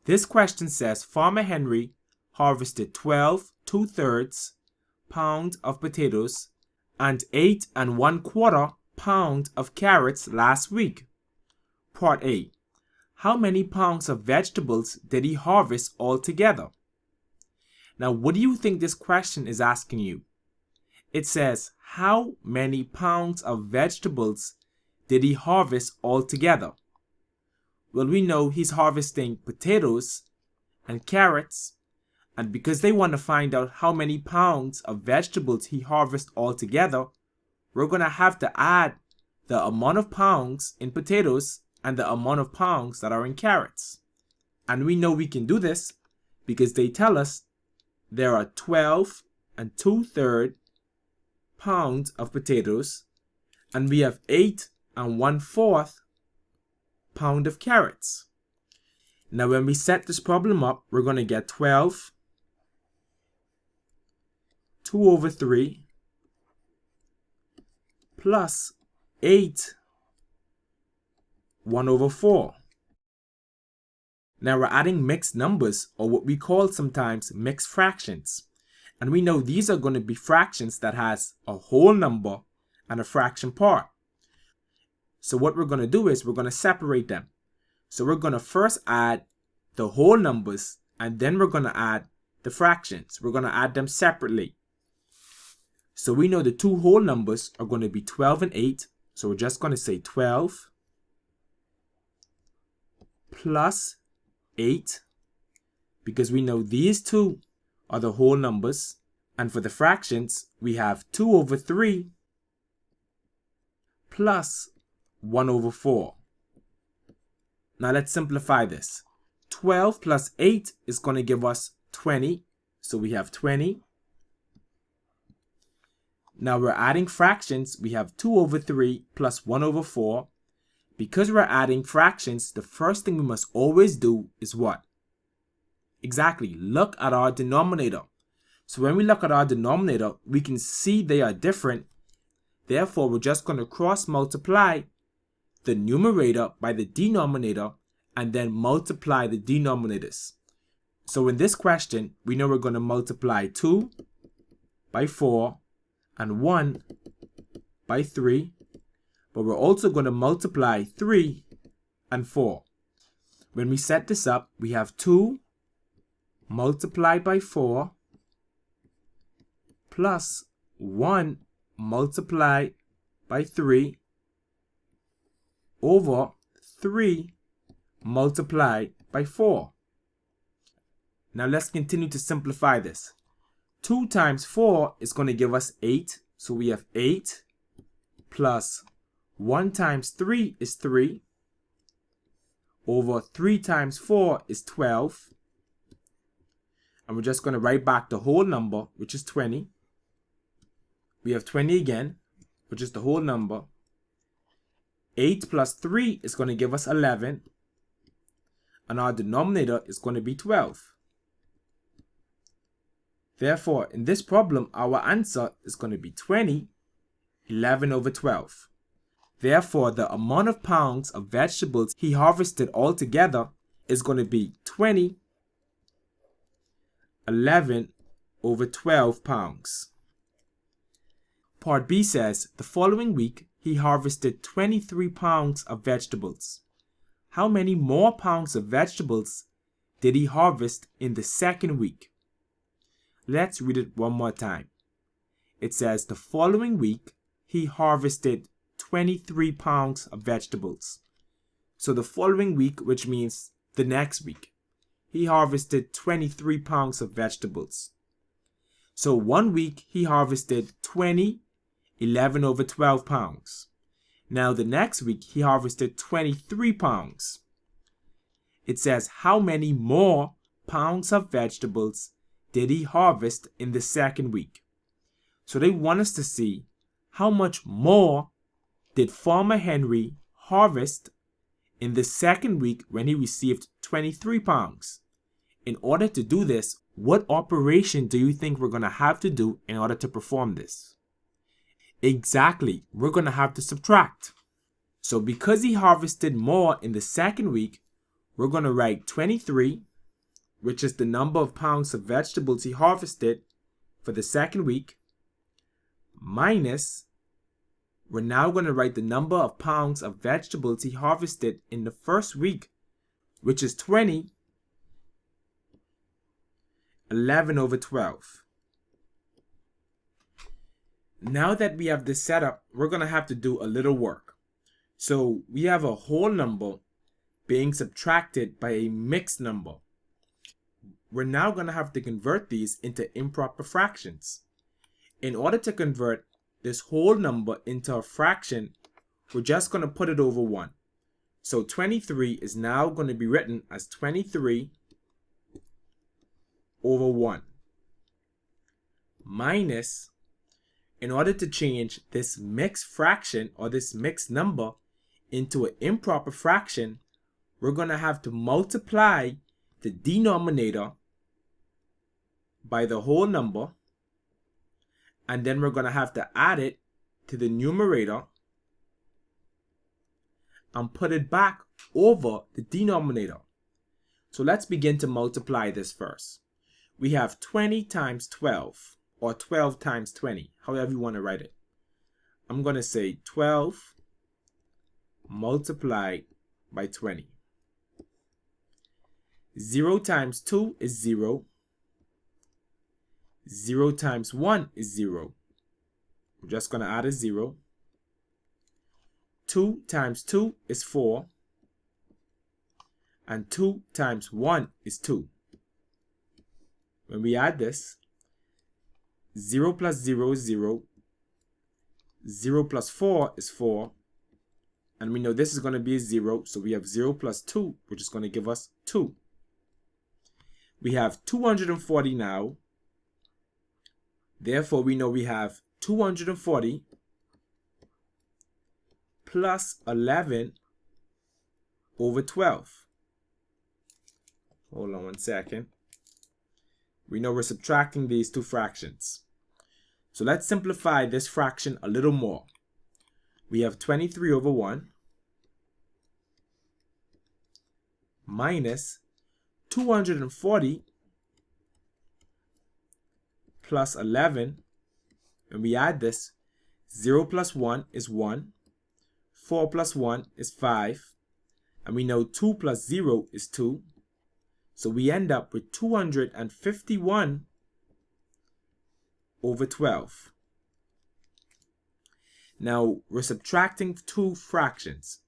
This question says Farmer Henry harvested 12 2/3 pounds of potatoes and 8 1/4 pounds of carrots last week. Part A. How many pounds of vegetables did he harvest altogether? Now, what do you think this question is asking you? It says, how many pounds of vegetables did he harvest altogether? Well, we know he's harvesting potatoes and carrots, and because they want to find out how many pounds of vegetables he harvests altogether, we're going to have to add the amount of pounds in potatoes and the amount of pounds that are in carrots. And we know we can do this because they tell us there are 12 2/3 pounds of potatoes, and we have 8 1/4 pound of carrots. Now when we set this problem up, we're going to get 12 2/3 plus 8 1/4. Now we're adding mixed numbers, or what we call sometimes mixed fractions. And we know these are going to be fractions that has a whole number and a fraction part. So what we're going to do is we're going to separate them. So we're going to first add the whole numbers, and then we're going to add the fractions. We're going to add them separately. So we know the two whole numbers are going to be 12 and 8. So we're just going to say 12 plus 8, because we know these two are the whole numbers. And for the fractions, we have 2/3 plus 1/4. Now let's simplify this. 12 plus 8 is going to give us 20. So we have 20. Now we're adding fractions. We have 2/3 plus 1/4. Because we're adding fractions, the first thing we must always do is what? Exactly, look at our denominator. So when we look at our denominator, we can see they are different. Therefore, we're just going to cross multiply the numerator by the denominator and then multiply the denominators. So in this question, we know we're going to multiply 2 by 4 and 1 by 3. But we're also going to multiply 3 and 4. When we set this up, we have 2 multiplied by 4 plus 1 multiplied by 3 over 3 multiplied by 4. Now let's continue to simplify this. 2 times 4 is going to give us 8. So we have 8 plus 1 times 3 is 3 over 3 times 4 is 12. And we're just going to write back the whole number, which is 20. We have 20 again, which is the whole number. 8 plus 3 is going to give us 11. And our denominator is going to be 12. Therefore, in this problem, our answer is going to be 20, 11/12. Therefore, the amount of pounds of vegetables he harvested altogether is going to be 20, 11/12 pounds. Part B says, the following week, he harvested 23 pounds of vegetables. How many more pounds of vegetables did he harvest in the second week? Let's read it one more time. It says, the following week, he harvested 23 pounds of vegetables. So the following week, which means the next week, he harvested 23 pounds of vegetables. So 1 week he harvested 20, 11/12 pounds. Now the next week he harvested 23 pounds. It says, how many more pounds of vegetables did he harvest in the second week? So they want us to see how much more did Farmer Henry harvest in the second week when he received 23 pounds. In order to do this, what operation do you think we're going to have to do in order to perform this? Exactly, we're going to have to subtract. So because he harvested more in the second week, we're going to write 23 which is the number of pounds of vegetables he harvested for the second week, minus, we're now going to write the number of pounds of vegetables he harvested in the first week, which is 20, 11 over 12. Now that we have this set up, we're going to have to do a little work. So we have a whole number being subtracted by a mixed number. We're now going to have to convert these into improper fractions. In order to convert this whole number into a fraction, we're just going to put it over 1. So 23 is now going to be written as 23 over 1. Minus, in order to change this mixed fraction or this mixed number into an improper fraction, we're going to have to multiply the denominator by the whole number, and then we're going to have to add it to the numerator and put it back over the denominator. So let's begin to multiply this first. We have 20 times 12, or 12 times 20, however you want to write it. I'm going to say 12 multiplied by 20. 0 times 2 is 0. 0 times 1 is 0. We're just going to add a 0. 2 times 2 is 4. And 2 times 1 is 2. When we add this, 0 plus 0 is 0. 0 plus 4 is 4. And we know this is going to be a 0, so we have 0 plus 2, which is going to give us 2. We have 240 now. Therefore, we know we have 240 plus 11 over 12. Hold on 1 second. We know we're subtracting these two fractions. So let's simplify this fraction a little more. We have 23 over 1 minus 240 plus 11. When we add this, 0 plus 1 is 1. 4 plus 1 is 5. And we know 2 plus 0 is 2. So we end up with 251 over 12. Now, we're subtracting two fractions.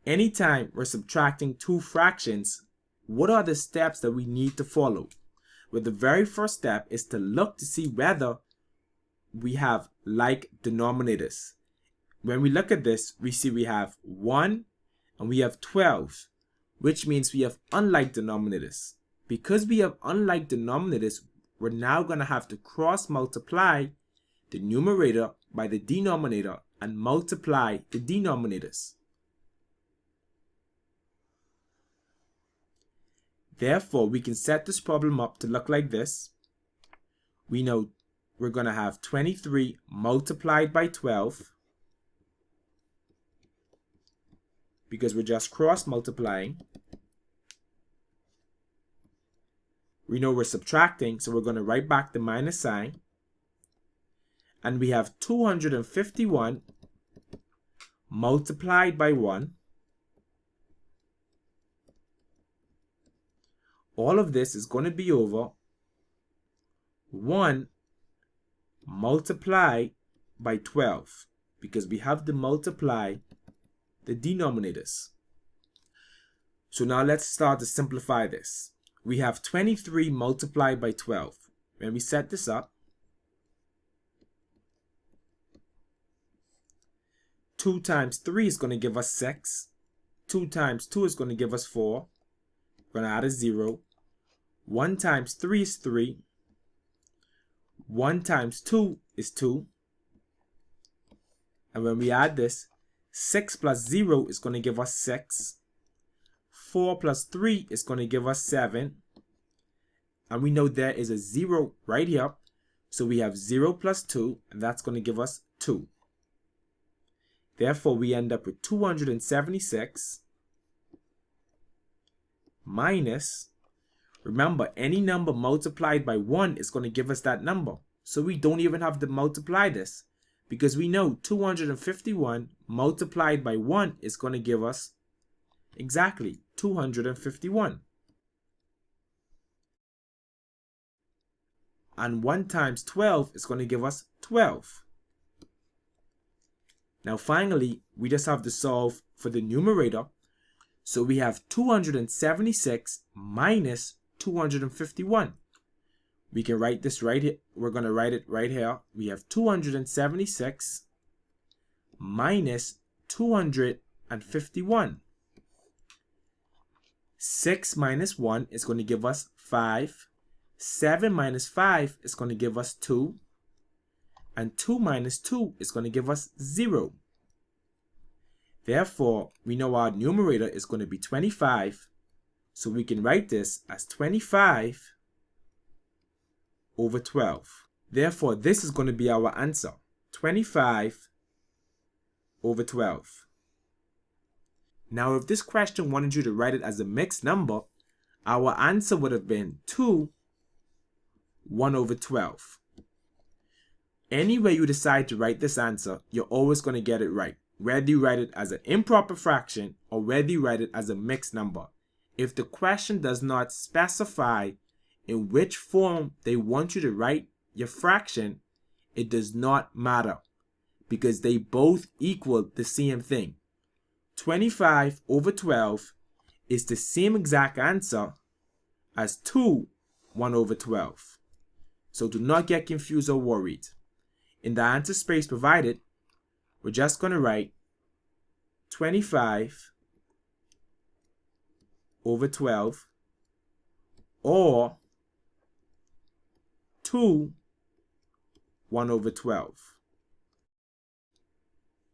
Anytime we're subtracting two fractions, what are the steps that we need to follow? Well, the very first step is to look to see whether we have like denominators. When we look at this, we see we have 1 and we have 12, which means we have unlike denominators. Because we have unlike denominators, we're now going to have to cross multiply the numerator by the denominator and multiply the denominators. Therefore, we can set this problem up to look like this. We know we're going to have 23 multiplied by 12 because we're just cross multiplying. We know we're subtracting, so we're going to write back the minus sign. And we have 251 multiplied by 1. All of this is going to be over 1 multiplied by 12 because we have to multiply the denominators. So now let's start to simplify this. We have 23 multiplied by 12. When we set this up, 2 times 3 is going to give us 6. 2 times 2 is going to give us 4. We're going to add a 0. 1 times 3 is 3. 1 times 2 is 2. And when we add this, 6 plus 0 is going to give us 6. 4 plus 3 is going to give us 7. And we know there is a 0 right here. So we have 0 plus 2, and that's going to give us 2. Therefore, we end up with 276 minus, Remember, any number multiplied by 1 is going to give us that number. So we don't even have to multiply this, because we know 251 multiplied by 1 is going to give us exactly 251. And 1 times 12 is going to give us 12. Now finally, we just have to solve for the numerator. So we have 276 minus 251. We can write this right here. We're going to write it right here. We have 276 minus 251. 6 minus 1 is going to give us 5. 7 minus 5 is going to give us 2. And 2 minus 2 is going to give us 0. Therefore, we know our numerator is going to be 25. So we can write this as 25 over 12. Therefore, this is going to be our answer, 25 over 12. Now, if this question wanted you to write it as a mixed number, our answer would have been 2, 1 over 12. Any way you decide to write this answer, you're always going to get it right, whether you write it as an improper fraction or whether you write it as a mixed number. If the question does not specify in which form they want you to write your fraction, it does not matter, because they both equal the same thing. 25 over 12 is the same exact answer as 2, 1 over 12. So do not get confused or worried. In the answer space provided, we're just going to write 25 over 12 or 2, 1 over 12.